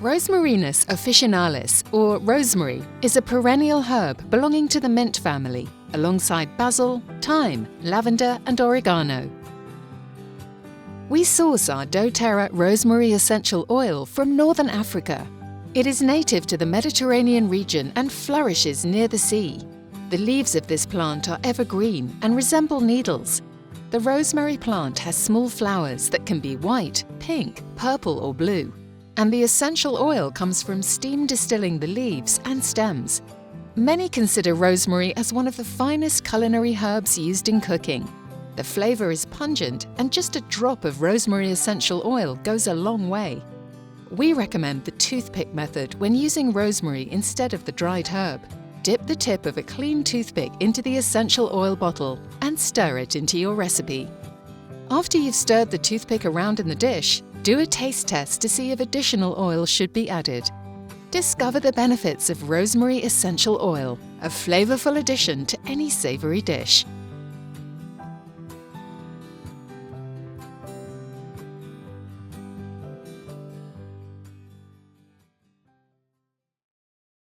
Rosmarinus officinalis, or rosemary, is a perennial herb belonging to the mint family, alongside basil, thyme, lavender and oregano. We source our doTERRA rosemary essential oil from Northern Africa. It is native to the Mediterranean region and flourishes near the sea. The leaves of this plant are evergreen and resemble needles. The rosemary plant has small flowers that can be white, pink, purple or blue. And the essential oil comes from steam distilling the leaves and stems. Many consider rosemary as one of the finest culinary herbs used in cooking. The flavor is pungent, and just a drop of rosemary essential oil goes a long way. We recommend the toothpick method when using rosemary instead of the dried herb. Dip the tip of a clean toothpick into the essential oil bottle and stir it into your recipe. After you've stirred the toothpick around in the dish, do a taste test to see if additional oil should be added. Discover the benefits of rosemary essential oil, a flavorful addition to any savory dish.